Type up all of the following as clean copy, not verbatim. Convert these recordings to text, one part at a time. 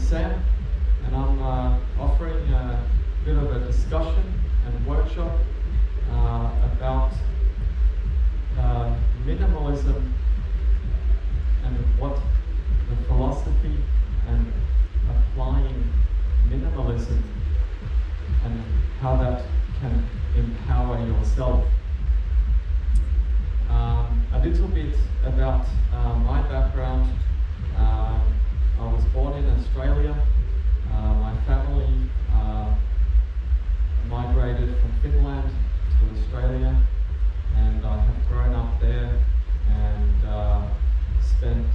Sam, and I'm offering a bit of a discussion and workshop about minimalism and what the philosophy and applying minimalism and how that can empower yourself. A little bit about my background. I was born in Australia. My family migrated from Finland to Australia, and I have grown up there and spent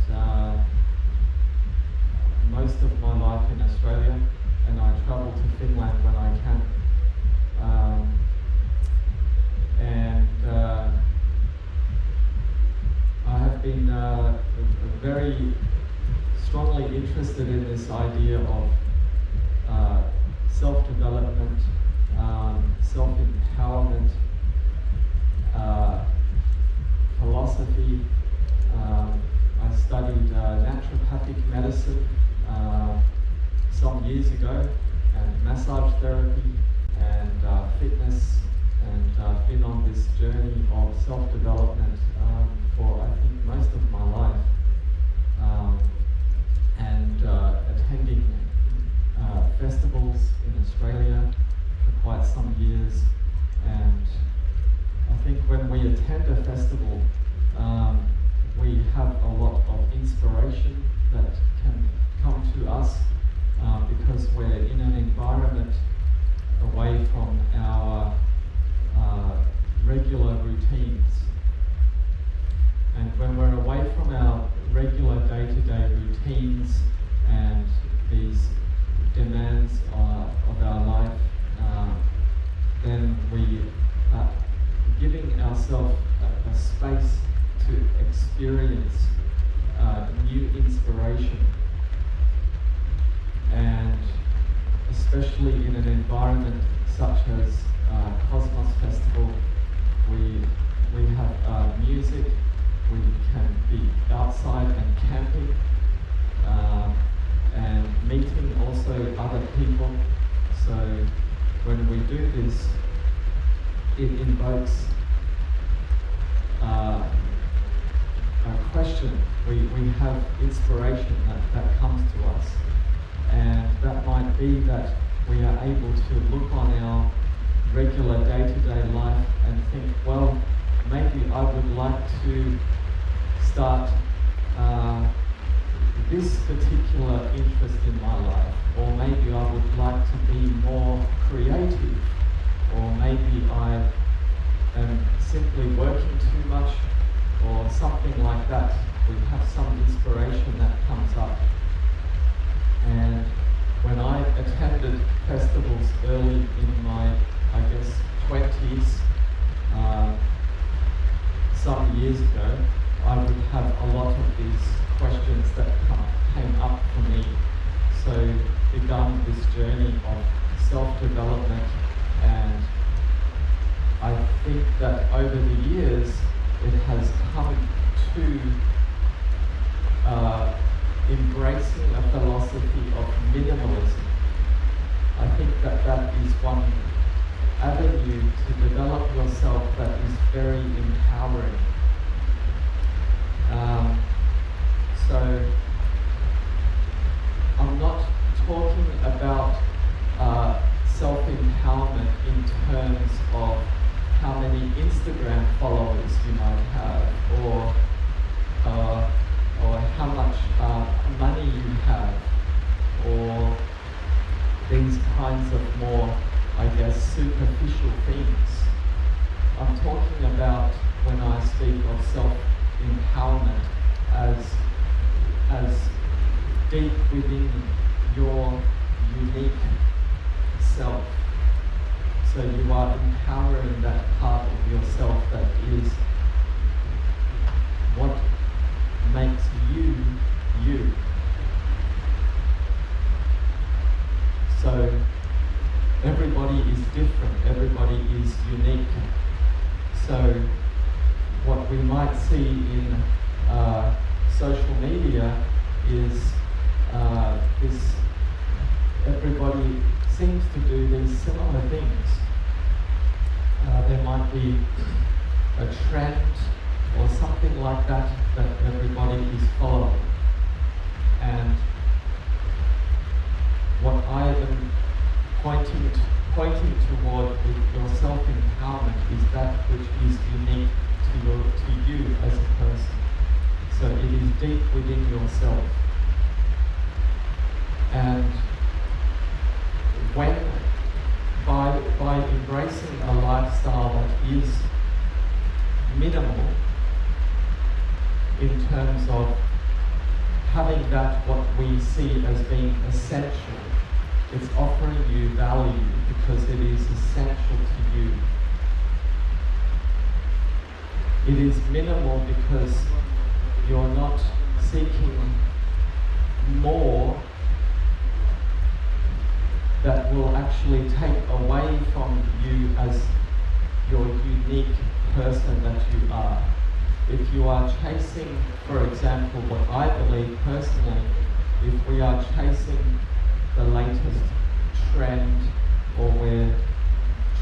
most of my life in Australia, and I travel to Finland when I can. I have been very strongly interested in this idea of self-development, self-empowerment, philosophy. I studied naturopathic medicine some years ago, and massage therapy and fitness, and I've been on this journey of self-development for I think most of my life, and attending festivals in Australia for quite some years. And I think when we attend a festival, we have a lot of inspiration that can come to us because we're in an environment away from our regular routines. And when we're away from our regular day-to-day routines and these demands of our life, then we are giving ourselves a space to experience new inspiration. And especially in an environment such as Kosmos Festival, we have music, we can be outside and camping, and meeting also other people. So when we do this, it invokes a question. We have inspiration that comes to us, and that might be that we are able to look on our regular day-to-day life and think, well, maybe I would like to start this particular interest in my life, or maybe I would like to be more creative, or maybe I am simply working too much, or something like that. We have some inspiration that comes up. And when I attended festivals early in my, I guess, 20s, some years ago, I would have a lot of these questions that came up for me. So begun this journey of self-development, and I think that over the years it has come to embracing a philosophy of minimalism. I think that is one avenue to develop yourself that is very empowering. So I'm not talking about self-empowerment in terms of how many Instagram followers you might have, or how much money you have, or these kinds of more, I guess, superficial things. I'm talking about, when I speak of self-empowerment, as deep within your unique self. So you are empowering that part of yourself that is what makes you, you. So everybody is different, everybody is unique. So what we might see in social media is this that everybody is following. And what I am pointing toward with your self-empowerment is that which is unique to you as a person. So it is deep within yourself. And when by embracing a lifestyle that is minimal in terms of having that what we see as being essential, it's offering you value because it is essential to you. It is minimal because you're not seeking more that will actually take away from you as your unique person that you are. If you are chasing, for example, what I believe personally, if we are chasing the latest trend, or we're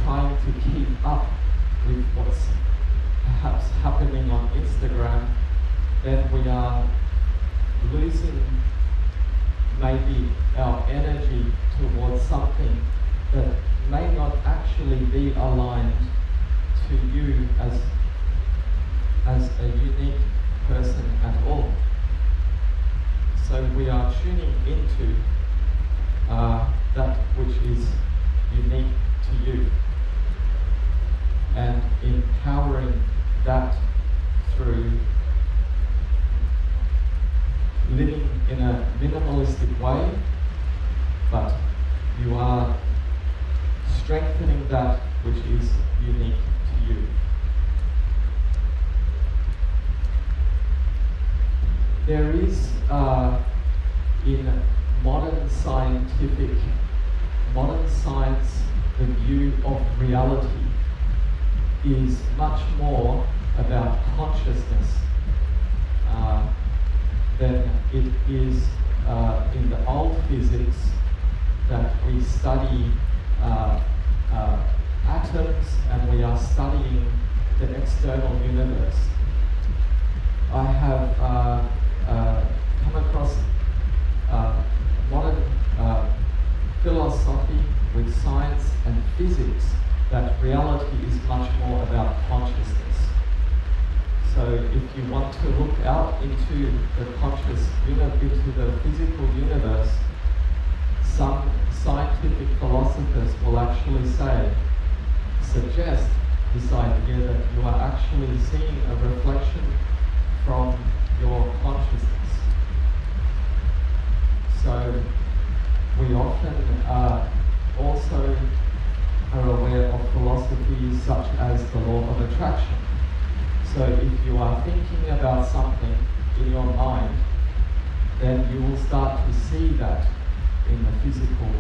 trying to keep up with what's perhaps happening on Instagram, then we are losing maybe our energy towards something that may not actually be aligned to you as a unique person at all. So we are tuning into that which is unique to you and empowering that through living in a minimalistic way, but you are strengthening that which is unique to you. There is in modern science, the view of reality is much more about consciousness than it is in the old physics that we study atoms and we are studying the external universe. I have come across modern philosophy with science and physics that reality is much more about consciousness. So if you want to look out into into the physical universe, some scientific philosophers will actually suggest this idea that you are actually seeing a reflection from your consciousness. So we often also are aware of philosophies such as the law of attraction. So if you are thinking about something in your mind, then you will start to see that in the physical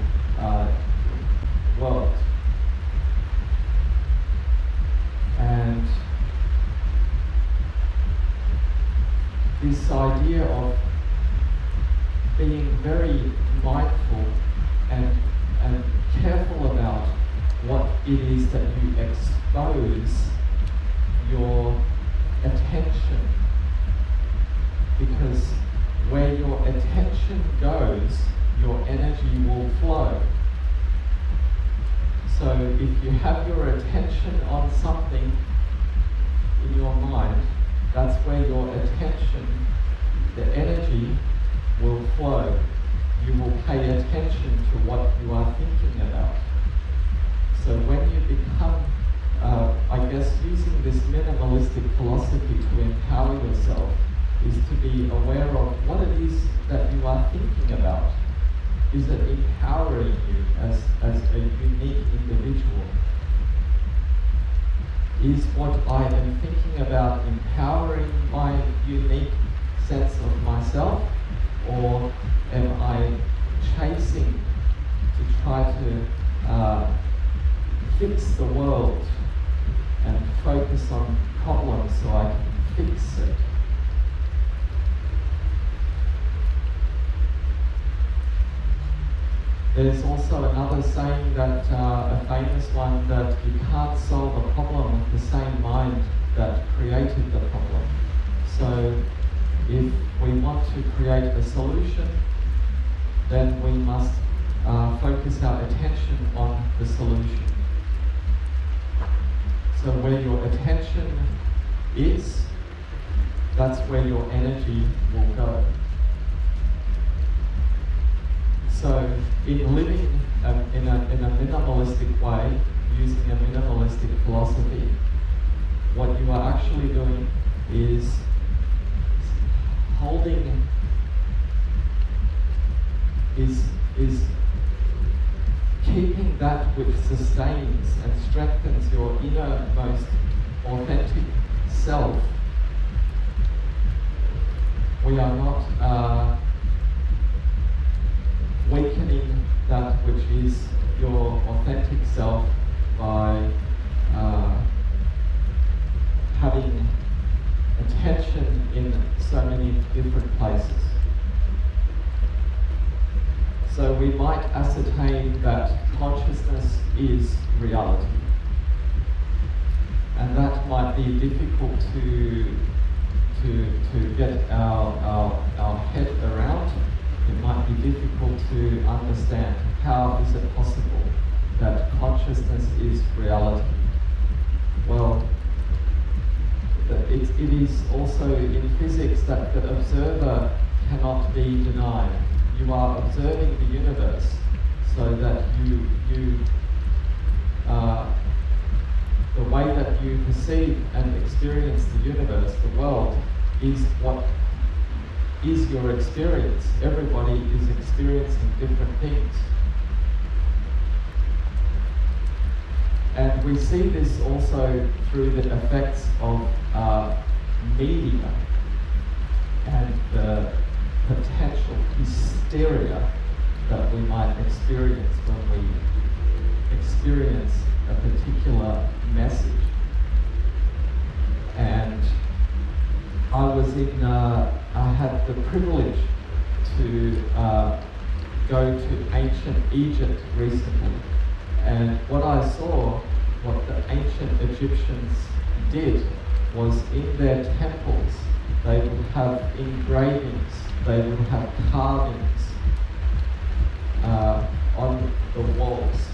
world. And this idea of being very mindful and careful about what it is that you expose your attention, because where your attention goes, your energy will flow. So if you have your attention on something in your mind, that's where your attention, the energy will flow. You will pay attention to what you are thinking about. So when you become, using this minimalistic philosophy to empower yourself is to be aware of what it is that you are thinking about. Is it empowering you as a unique individual? Is what I am thinking about empowering my unique sense of myself, or am I chasing to try to fix the world and focus on problems so I can fix it? There's also another saying that, a famous one, that you can't solve a problem with the same mind that created the problem. So if we want to create a solution, then we must focus our attention on the solution. So where your attention is, that's where your energy will go. So in living in a minimalistic way, using a minimalistic philosophy, what you are actually doing is holding, is keeping that which sustains and strengthens your innermost authentic self. We are not weakening that which is your authentic self by having attention in so many different places. So we might ascertain that consciousness is reality. And that might be difficult to get our head around. It might be difficult to understand how is it possible that consciousness is reality. Well, it is also in physics that the observer cannot be denied. You are observing the universe, so that the way that you perceive and experience the universe, the world, is what is your experience. Everybody is experiencing different things. And we see this also through the effects of media and the potential hysteria that we might experience when we experience a particular message. And I had the privilege to go to ancient Egypt recently. And what I saw, what the ancient Egyptians did, was in their temples, they would have engravings, they would have carvings on the walls.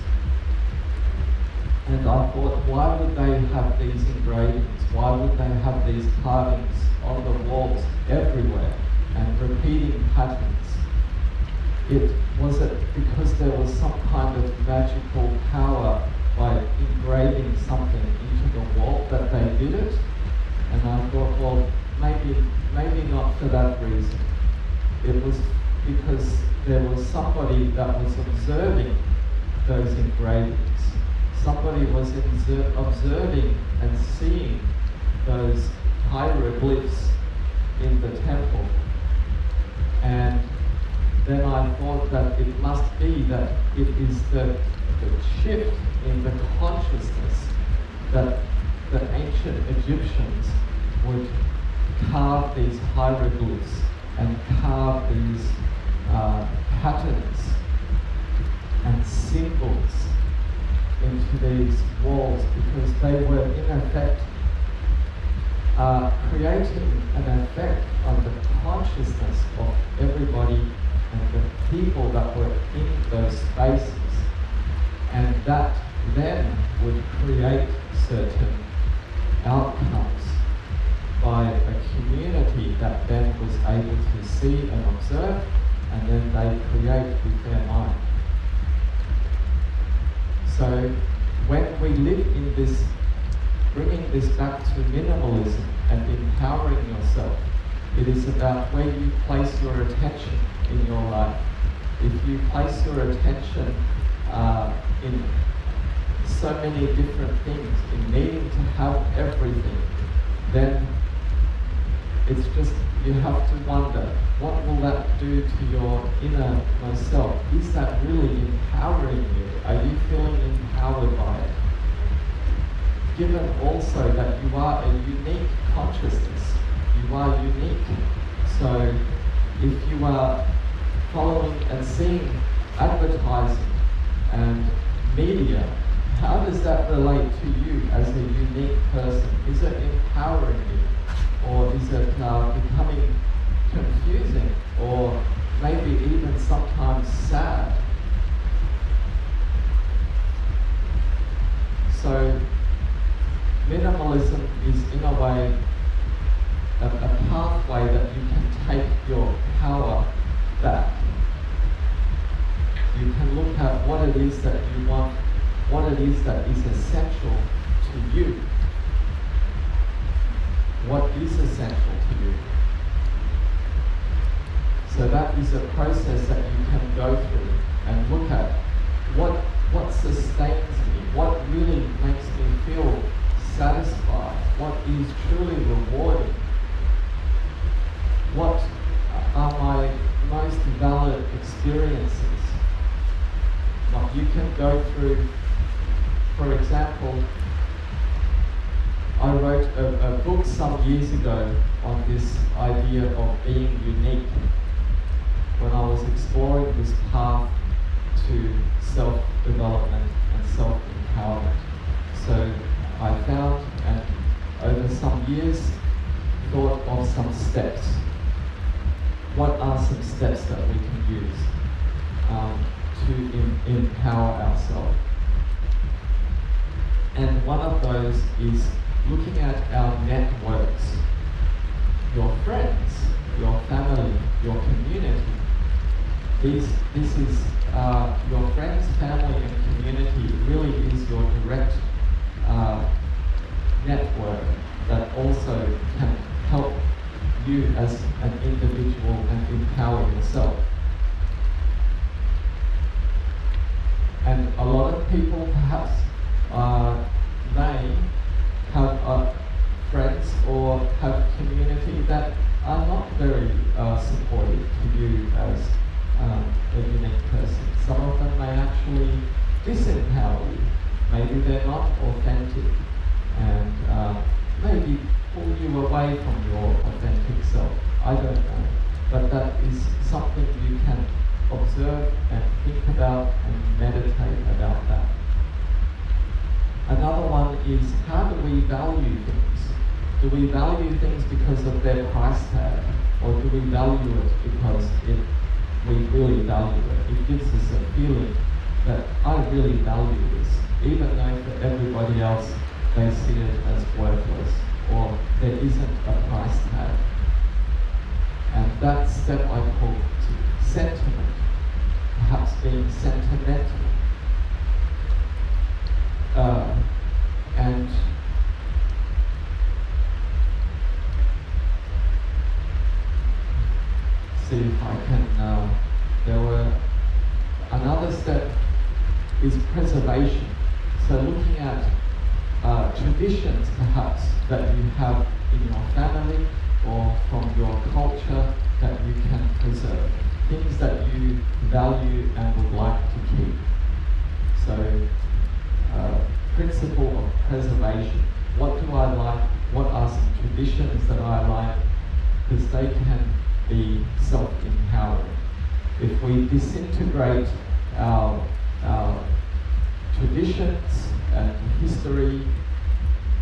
And I thought, why would they have these engravings? Why would they have these carvings on the walls everywhere and repeating patterns? Was it because there was some kind of magical power by engraving something into the wall that they did it? And I thought, well, maybe not for that reason. It was because there was somebody that was observing those engravings. Somebody was observing and seeing those hieroglyphs in the temple. And then I thought that it must be that it is the shift in the consciousness that the ancient Egyptians would carve these hieroglyphs and carve these patterns and symbols into these walls, because they were in effect creating an effect on the consciousness of everybody and the people that were in those spaces, and that then would create certain outcomes by a community that then was able to see and observe, and then they create with their mind. So when we live in this, bringing this back to minimalism and empowering yourself, it is about where you place your attention in your life. If you place your attention in so many different things, in needing to have everything, then it's just, you have to wonder, what will that do to your inner self? Is that really empowering you? Are you feeling empowered by it? Given also that you are a unique consciousness, you are unique. So if you are following and seeing advertising and media, how does that relate to you as a unique person? Is it empowering you? Or is it becoming it is that you want, what it is that is essential to you. What is essential to you? So that is a process that you can go through and look at what sustains me, what really makes me feel satisfied, what is truly rewarding, what are my most valid experiences. Like you can go through, for example, I wrote a book some years ago on this idea of being unique when I was exploring this path to self-development and self-empowerment. So I found, and over some years, thought of some steps. What are some steps that we can use to empower ourselves? And one of those is looking at our networks, your friends, your family, your community. This is your friends, family, and community really is your direct network that also can help you as an individual and empower yourself. And a lot of people perhaps may have friends or have community that are not very supportive to you as a unique person. Some of them may actually disempower you. Maybe they're not authentic and maybe pull you away from your authentic self. I don't know. But that is something you can observe and think about and meditate about that. Another one is, how do we value things? Do we value things because of their price tag? Or do we value it because we really value it? It gives us a feeling that I really value this, even though for everybody else they see it as worthless, or there isn't a price tag. And that step I call sentiment, perhaps being sentimental. And see if I can, another step is preservation. So looking at traditions perhaps that you have in your family or from your culture that you can preserve. Things that you value and would like to keep. So principle of preservation. What do I like? What are some traditions that I like? Because they can be self-empowering. If we disintegrate our traditions and history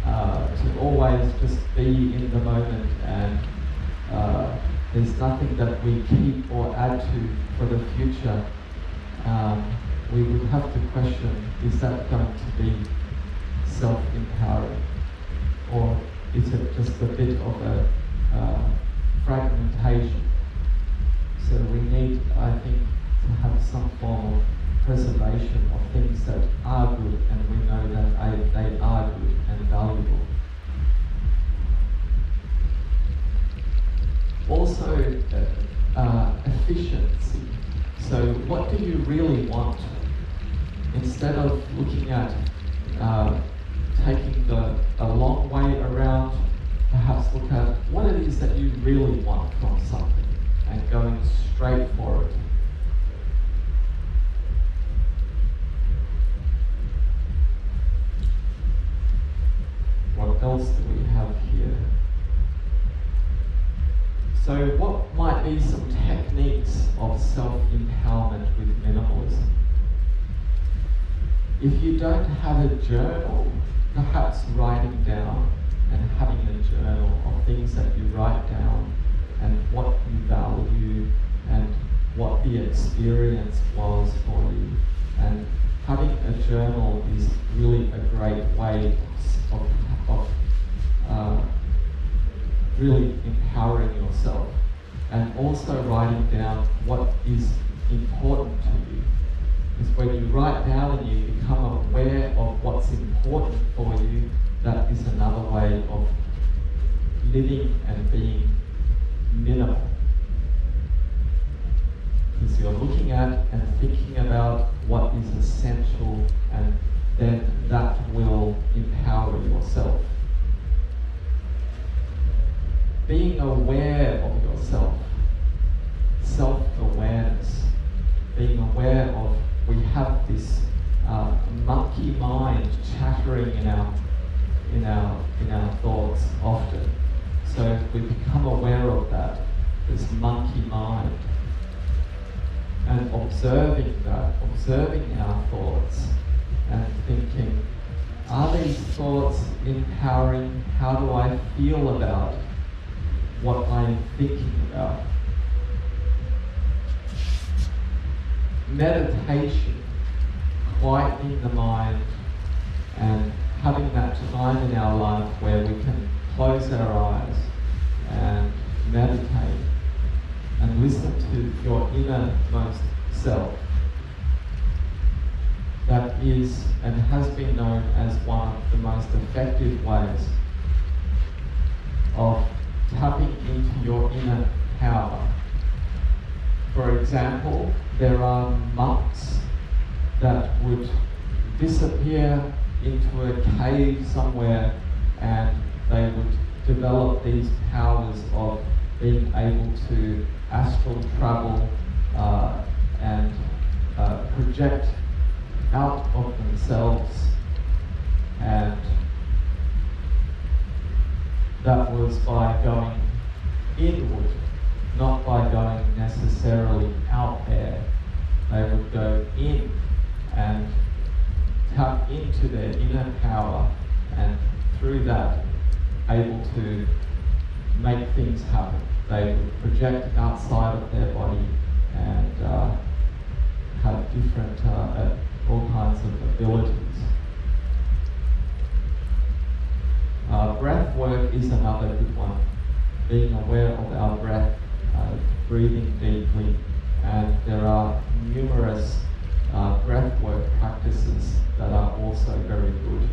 to always just be in the moment, and there's nothing that we keep or add to for the future, we would have to question, is that going to be self-empowering? Or is it just a bit of a fragmentation? So we need, I think, to have some form of preservation of things that are good, and we know that they are good and valuable. Also, efficiency. So what do you really want? Instead of looking at taking a long way around, perhaps look at what it is that you really want from something and going straight for it. What else do we have here? So what might be some techniques of self-empowerment with minimalism? If you don't have a journal, perhaps writing down and having a journal of things that you write down and what you value and what the experience was for you. And having a journal is really a great way of really empowering yourself, and also writing down what is important to you. is when you write down and you become aware of what's important for you. That is another way of living and being minimal. Because you're looking at and thinking about what is essential, and then that will empower yourself. Being aware of yourself, self-awareness, being aware of, we have this monkey mind chattering in our thoughts often. So if we become aware of that, this monkey mind, and observing that, observing our thoughts, and thinking, are these thoughts empowering? How do I feel about what I'm thinking about? Meditation, quietening the mind, and having that time in our life where we can close our eyes and meditate and listen to your innermost self. That is and has been known as one of the most effective ways of tapping into your inner power. For example, there are monks that would disappear into a cave somewhere, and they would develop these powers of being able to astral travel and project out of themselves, and that was by going inward, not by going necessarily out there. They would go in and tap into their inner power, and through that able to make things happen. They would project outside of their body and have different, all kinds of abilities. Breath work is another good one. Being aware of our breath, breathing deeply, and there are numerous breath work practices that are also very good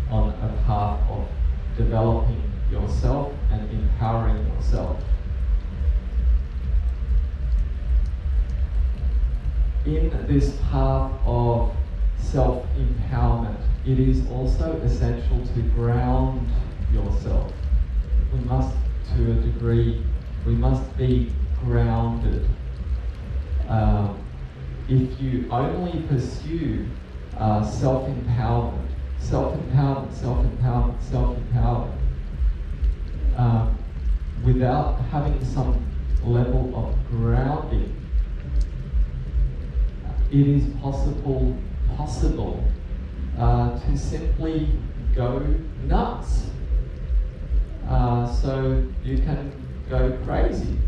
on a path of developing yourself and empowering yourself. In this path of self-empowerment, it is also essential to ground yourself. We must, to a degree, we must be grounded. If you only pursue self-empowerment, without having some level of grounding, it is possible to simply go nuts. So you can go crazy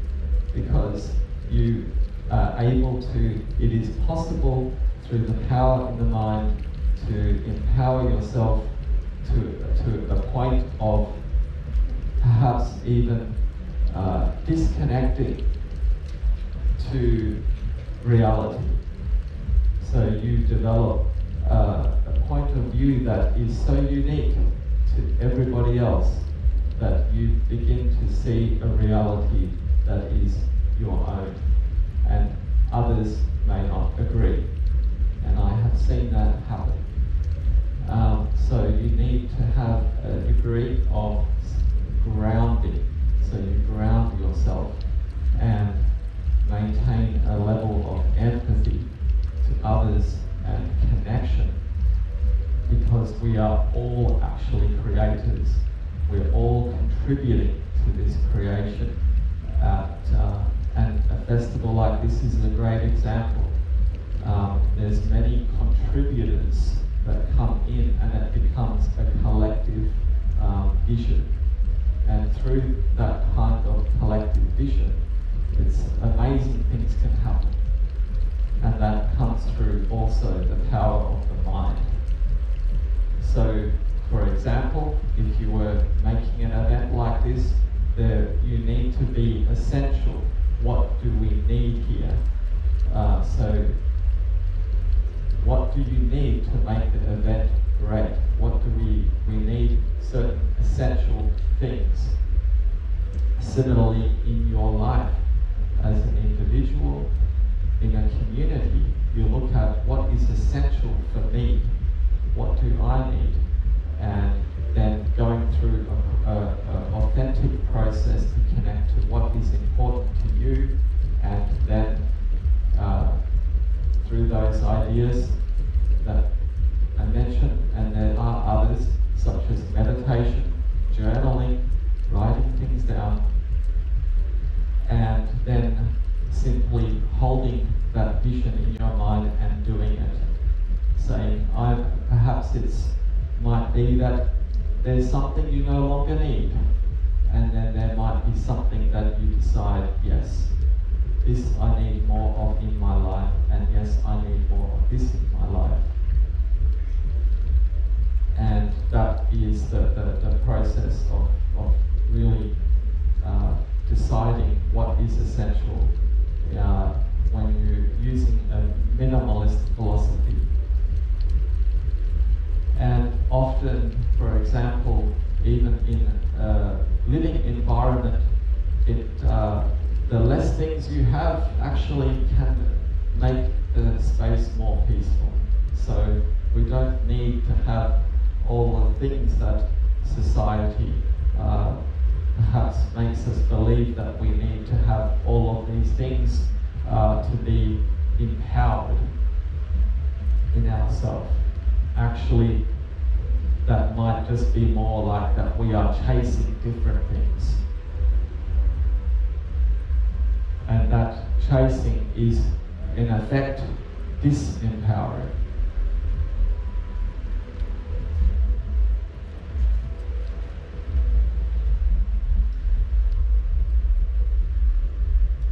because you are able to, it is possible through the power in the mind to empower yourself to a point of perhaps even disconnecting to reality. So you develop a point of view that is so unique to everybody else that you begin to see a reality that is your own, and others may not agree. And I have seen that happen. So you need to have a degree of grounding. So you ground yourself and maintain a level of empathy to others and connection, because we are all actually creators. We're all contributing to this creation. And a festival like this is a great example. There's many contributors that come in, and it becomes a collective vision. And through that kind of collective vision, it's amazing things can happen. And that comes through also the power of the mind. So, for example, if you were making an event like this, you need to be essential. What do we need here? So what do you need to make the event great? What do we need certain essential things. Similarly, in your life as an individual, in a community, you look at what is essential for me, what do I need, and then going through an authentic process to connect to what is important to you, and then through those ideas that I mentioned, and there are others such as meditation, journaling, writing things down, and then simply holding that vision in your mind and doing it. Saying, perhaps might be that there's something you no longer need, and then there might be something that you decide, yes, this I need more of in my life, and yes, I need more of this in my life. And that is the process of really deciding what is essential when you're using a minimalist philosophy. And often, for example, even in a living environment, the less things you have actually can make the space more peaceful. So we don't need to have all the things that society perhaps makes us believe that we need to have all of these things to be empowered in ourselves. Actually, that might just be more like that we are chasing different things. And that chasing is, in effect, disempowering.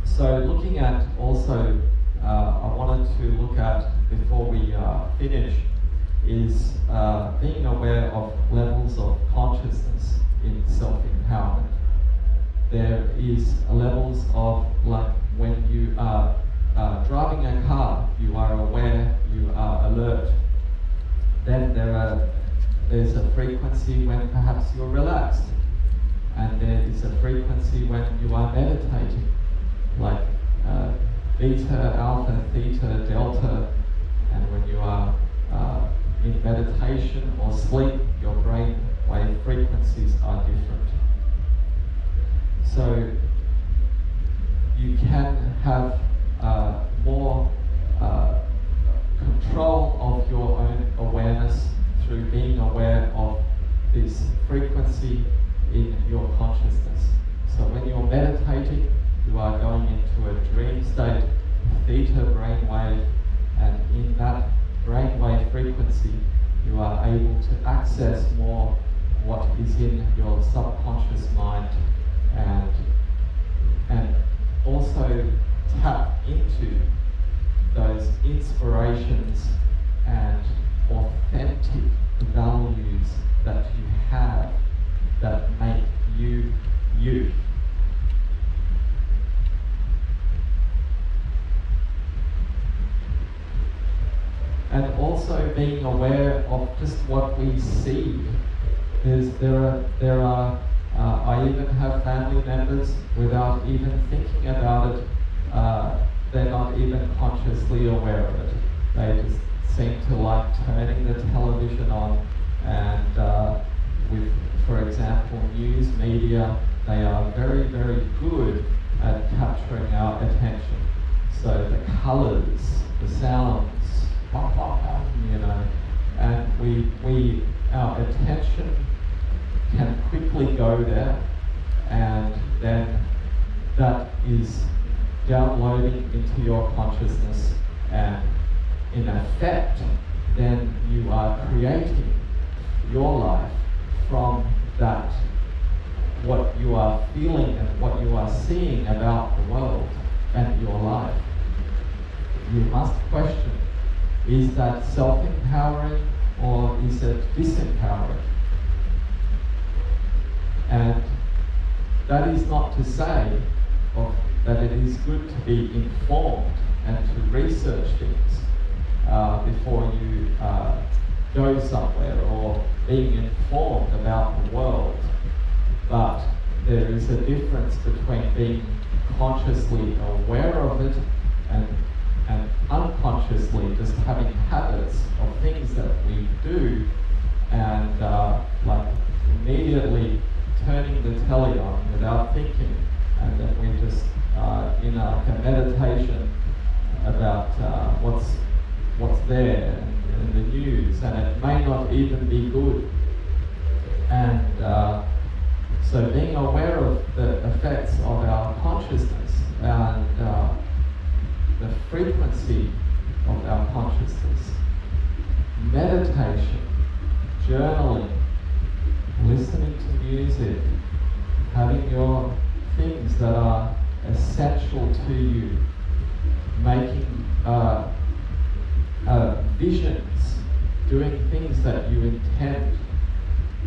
So looking at also, I wanted to look at, before we finish, is being aware of levels of consciousness in self-empowerment. There is levels of, like, when you are driving a car, you are aware, you are alert. Then there's a frequency when perhaps you're relaxed, and there is a frequency when you are meditating, like beta, alpha, theta, delta, and when you are in meditation or sleep, your brain wave frequencies are different. So you can have more control of your own awareness through being aware of this frequency in your consciousness. So when you're meditating, you are going into a dream state, theta brainwave, and in that brainwave frequency, you are able to access more what is in your subconscious mind, and also tap into those inspirations and authentic values that you have that make you you. And also being aware of just what we see. I even have family members, without even thinking about it, they're not even consciously aware of it. They just seem to like turning the television on, and with, for example, news media, they are very, very good at capturing our attention. So the colours, the sounds, you know, and our attention can quickly go there, and then that is downloading into your consciousness, and in effect, then you are creating your life from that, what you are feeling and what you are seeing about the world and your life. You must question, is that self-empowering or is it disempowering? And that is not to say that it is good to be informed and to research things before you go somewhere, or being informed about the world. But there is a difference between being consciously aware of it and unconsciously just having habits of things that we do, and like immediately turning the telly on without thinking, and then we just in a meditation about what's there in the news, and it may not even be good. And so being aware of the effects of our consciousness and the frequency of our consciousness, meditation, journaling, listening to music, having your things that are essential to you, making visions, doing things that you intend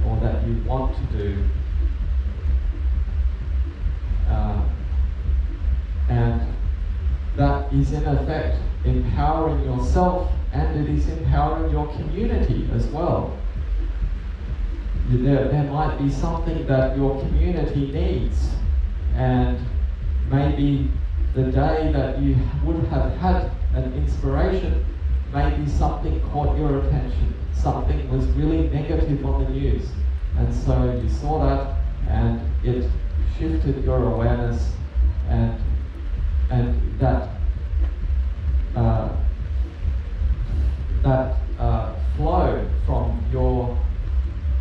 or that you want to do, and that is in effect empowering yourself, and it is empowering your community as well. There might be something that your community needs, and maybe the day that you would have had an inspiration, maybe something caught your attention, something was really negative on the news, and so you saw that and it shifted your awareness, and that flow from your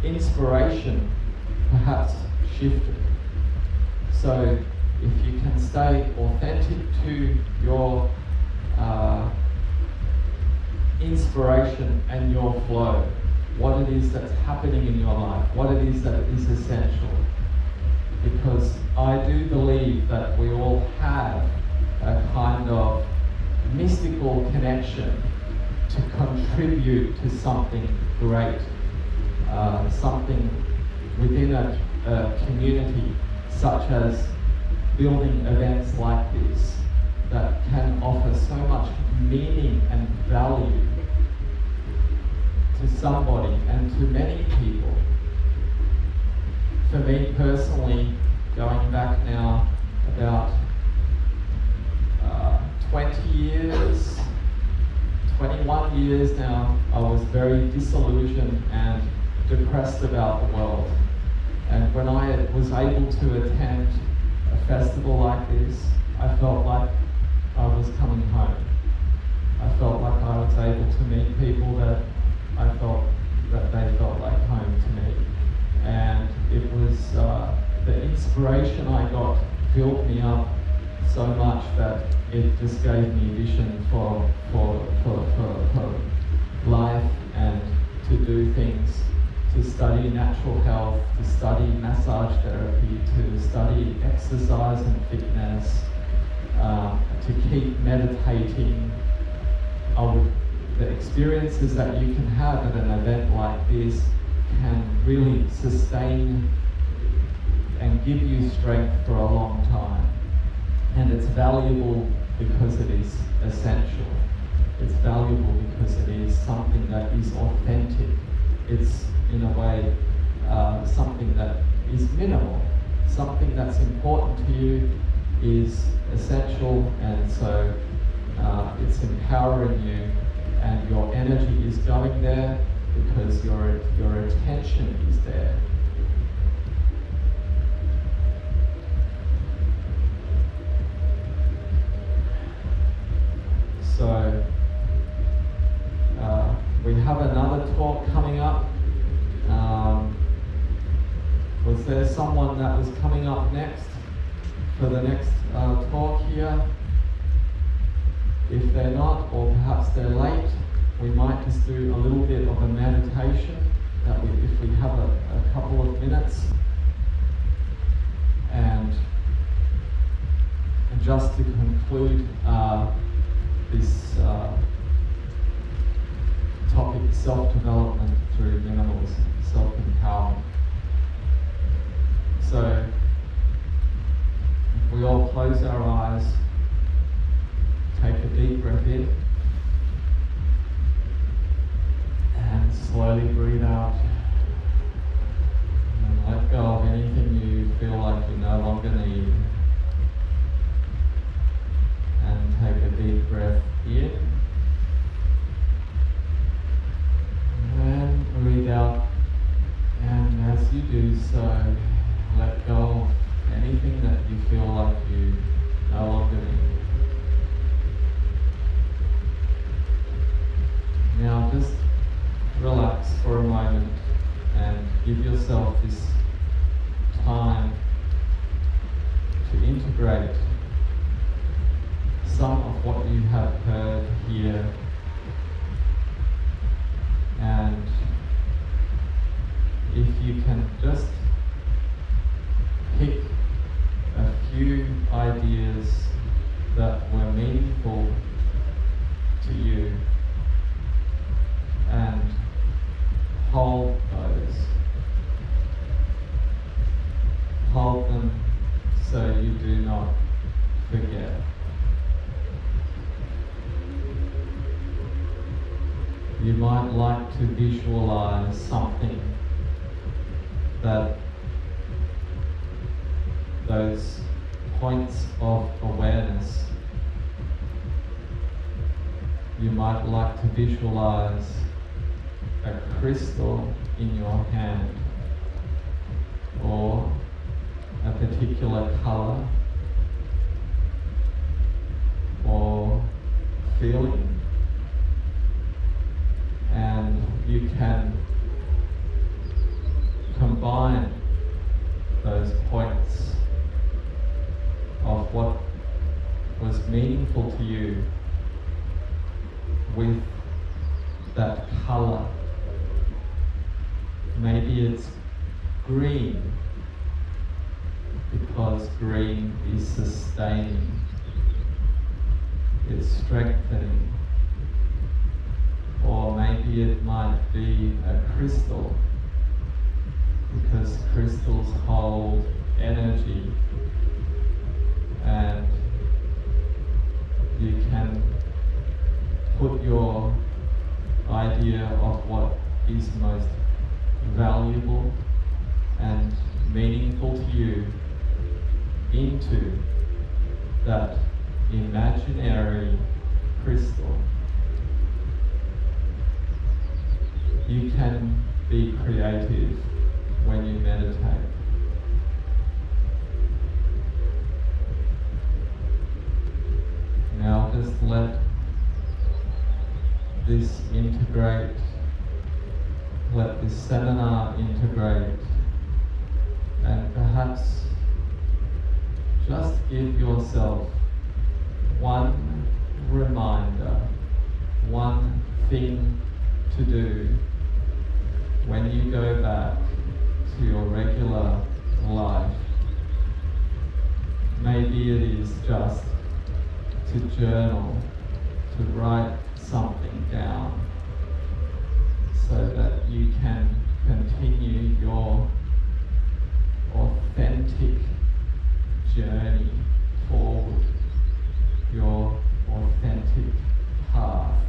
inspiration perhaps shifted. So if you can stay authentic to your inspiration and your flow, what it is that's happening in your life, what it is that is essential. Because I do believe that we all have a kind of mystical connection to contribute to something great, something within a community, such as building events like this that can offer so much meaning and value to somebody and to many people. For me personally, going back now about 20 years, 21 years now, I was very disillusioned and depressed about the world. And when I was able to attend a festival like this, I felt like I was coming home. I felt like I was able to meet people that I felt that they felt like home to me. And it was the inspiration I got filled me up so much that it just gave me vision for life, and to do things, to study natural health, to study massage therapy, to study exercise and fitness, to keep meditating. The experiences that you can have at an event like this can really sustain and give you strength for a long time. And it's valuable because it is essential. It's valuable because it is something that is authentic. It's, in a way, something that is minimal. Something that's important to you is essential, and so it's empowering you, and your energy is going there because your attention is there. So we have another talk coming up. Was there someone that was coming up next for the next talk here? If they're not, or perhaps they're late, we might just do a little bit of a meditation, if we have a couple of minutes. And just to conclude this topic, self-development through minimalism, self-empowerment. So, if we all close our eyes, take a deep breath in and slowly breathe out. And let go of anything you feel like you no longer need. And take a deep breath in. And breathe out. And as you do so, let go of anything that you feel like you no longer need. Now just relax for a moment and give yourself this time to integrate some of what you have heard here, and if you can just pick a few ideas that were meaningful to you and hold those. Hold them so you do not forget. You might like to visualize something that those points of awareness. You might like to visualize a crystal in your hand, or a particular color, or feeling, and you can combine those points of what was meaningful to you with that color. Maybe it's green, because green is sustaining, it's strengthening. Or maybe it might be a crystal, because crystals hold energy, and you can put your idea of what is most valuable and meaningful to you into that imaginary crystal. You can be creative when you meditate. Now just let this integrate, let this seminar integrate, and perhaps just give yourself one reminder, one thing to do when you go back to your regular life. Maybe it is just to journal, to write something down, so that you can continue your authentic journey forward, your authentic path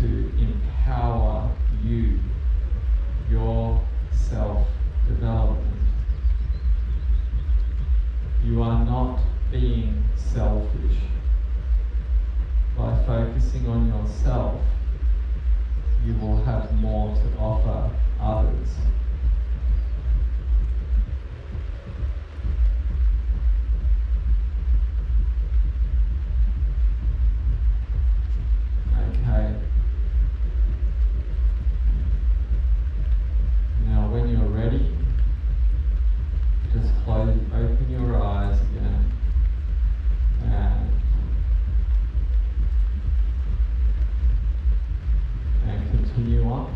to empower you, your self-development. You are not being selfish. By focusing on yourself, you will have more to offer others. Okay. Now when you're ready, just open your eyes again, and continue on.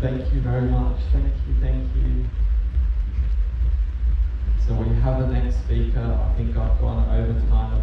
Thank you very much. Thank you. So we have the next speaker. I think I've gone over time